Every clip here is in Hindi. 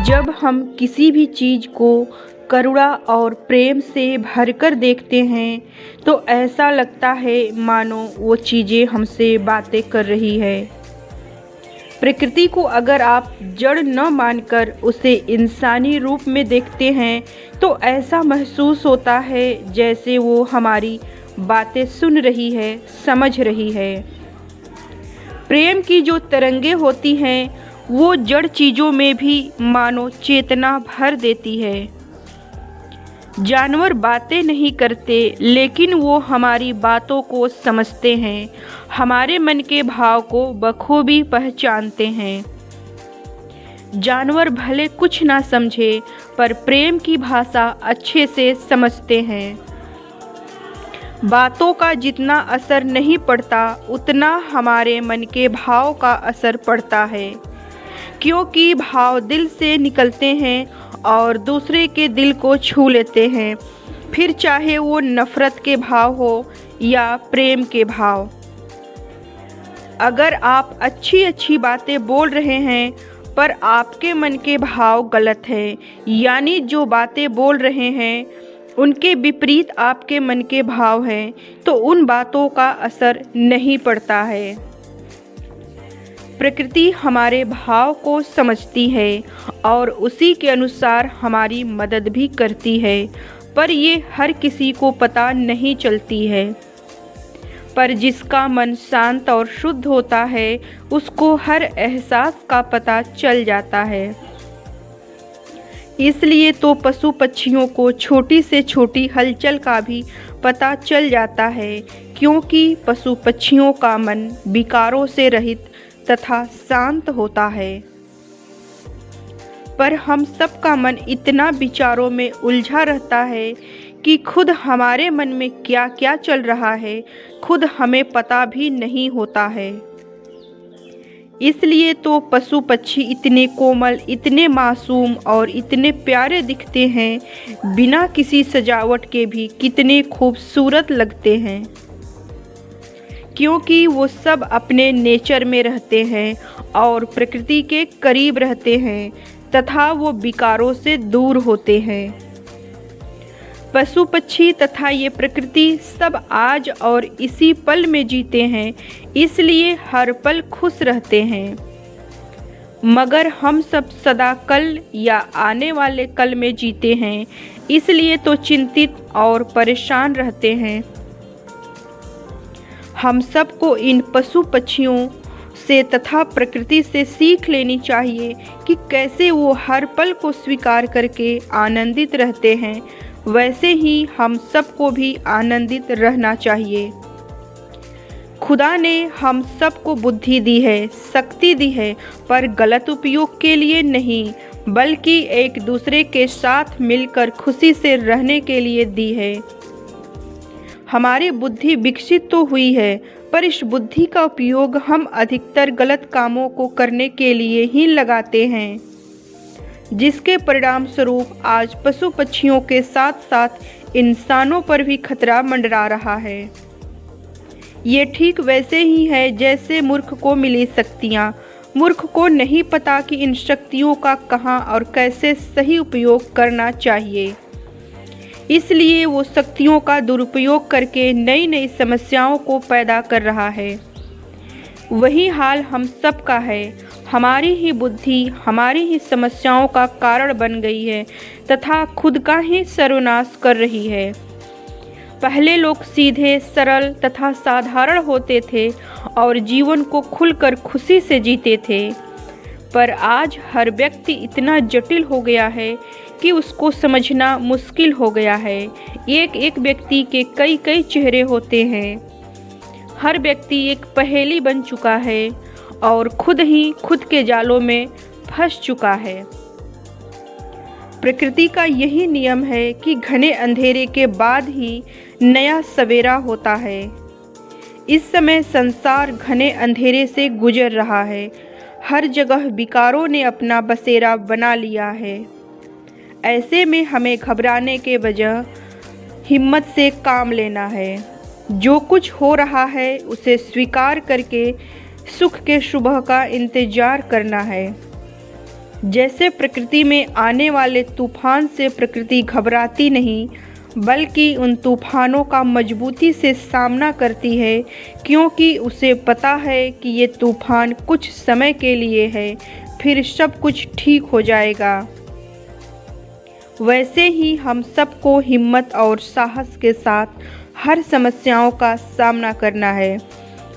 जब हम किसी भी चीज़ को करुणा और प्रेम से भरकर देखते हैं तो ऐसा लगता है मानो वो चीज़ें हमसे बातें कर रही है। प्रकृति को अगर आप जड़ न मानकर उसे इंसानी रूप में देखते हैं तो ऐसा महसूस होता है जैसे वो हमारी बातें सुन रही है, समझ रही है। प्रेम की जो तरंगे होती हैं वो जड़ चीज़ों में भी मानो चेतना भर देती है। जानवर बातें नहीं करते लेकिन वो हमारी बातों को समझते हैं, हमारे मन के भाव को बखूबी पहचानते हैं। जानवर भले कुछ ना समझे पर प्रेम की भाषा अच्छे से समझते हैं। बातों का जितना असर नहीं पड़ता उतना हमारे मन के भाव का असर पड़ता है, क्योंकि भाव दिल से निकलते हैं और दूसरे के दिल को छू लेते हैं, फिर चाहे वो नफ़रत के भाव हो या प्रेम के भाव। अगर आप अच्छी अच्छी बातें बोल रहे हैं पर आपके मन के भाव गलत हैं, यानी जो बातें बोल रहे हैं उनके विपरीत आपके मन के भाव हैं, तो उन बातों का असर नहीं पड़ता है। प्रकृति हमारे भाव को समझती है और उसी के अनुसार हमारी मदद भी करती है, पर ये हर किसी को पता नहीं चलती है। पर जिसका मन शांत और शुद्ध होता है उसको हर एहसास का पता चल जाता है। इसलिए तो पशु पक्षियों को छोटी से छोटी हलचल का भी पता चल जाता है, क्योंकि पशु पक्षियों का मन विकारों से रहित तथा शांत होता है। पर हम सब का मन इतना विचारों में उलझा रहता है कि खुद हमारे मन में क्या क्या चल रहा है खुद हमें पता भी नहीं होता है। इसलिए तो पशु पक्षी इतने कोमल, इतने मासूम और इतने प्यारे दिखते हैं, बिना किसी सजावट के भी कितने खूबसूरत लगते हैं, क्योंकि वो सब अपने नेचर में रहते हैं और प्रकृति के करीब रहते हैं तथा वो विकारों से दूर होते हैं। पशु पक्षी तथा ये प्रकृति सब आज और इसी पल में जीते हैं, इसलिए हर पल खुश रहते हैं। मगर हम सब सदा कल या आने वाले कल में जीते हैं, इसलिए तो चिंतित और परेशान रहते हैं। हम सबको इन पशु पक्षियों से तथा प्रकृति से सीख लेनी चाहिए कि कैसे वो हर पल को स्वीकार करके आनंदित रहते हैं, वैसे ही हम सबको भी आनंदित रहना चाहिए। खुदा ने हम सबको बुद्धि दी है, शक्ति दी है, पर गलत उपयोग के लिए नहीं, बल्कि एक दूसरे के साथ मिलकर खुशी से रहने के लिए दी है। हमारी बुद्धि विकसित तो हुई है, पर इस बुद्धि का उपयोग हम अधिकतर गलत कामों को करने के लिए ही लगाते हैं, जिसके परिणाम स्वरूप आज पशु पक्षियों के साथ साथ इंसानों पर भी खतरा मंडरा रहा है। ये ठीक वैसे ही है जैसे मूर्ख को मिली शक्तियाँ। मूर्ख को नहीं पता कि इन शक्तियों का कहाँ और कैसे सही उपयोग करना चाहिए, इसलिए वो शक्तियों का दुरुपयोग करके नई नई समस्याओं को पैदा कर रहा है। वही हाल हम सब का है। हमारी ही बुद्धि हमारी ही समस्याओं का कारण बन गई है तथा खुद का ही सर्वनाश कर रही है। पहले लोग सीधे, सरल तथा साधारण होते थे और जीवन को खुलकर खुशी से जीते थे, पर आज हर व्यक्ति इतना जटिल हो गया है कि उसको समझना मुश्किल हो गया है। एक एक व्यक्ति के कई कई चेहरे होते हैं। हर व्यक्ति एक पहेली बन चुका है और खुद ही खुद के जालों में फंस चुका है। प्रकृति का यही नियम है कि घने अंधेरे के बाद ही नया सवेरा होता है। इस समय संसार घने अंधेरे से गुजर रहा है। हर जगह विकारों ने अपना बसेरा बना लिया है। ऐसे में हमें घबराने के बजाय हिम्मत से काम लेना है। जो कुछ हो रहा है उसे स्वीकार करके सुख के सुबह का इंतजार करना है। जैसे प्रकृति में आने वाले तूफान से प्रकृति घबराती नहीं, बल्कि उन तूफानों का मजबूती से सामना करती है, क्योंकि उसे पता है कि ये तूफान कुछ समय के लिए है, फिर सब कुछ ठीक हो जाएगा। वैसे ही हम सबको हिम्मत और साहस के साथ हर समस्याओं का सामना करना है,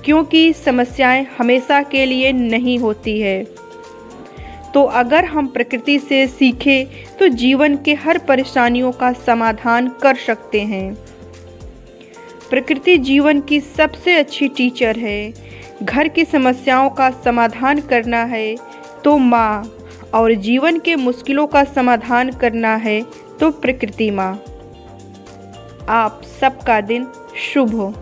क्योंकि समस्याएं हमेशा के लिए नहीं होती है। तो अगर हम प्रकृति से सीखें तो जीवन के हर परेशानियों का समाधान कर सकते हैं। प्रकृति जीवन की सबसे अच्छी टीचर है। घर की समस्याओं का समाधान करना है तो माँ, और जीवन के मुश्किलों का समाधान करना है तो प्रकृति माँ। आप सबका दिन शुभ हो।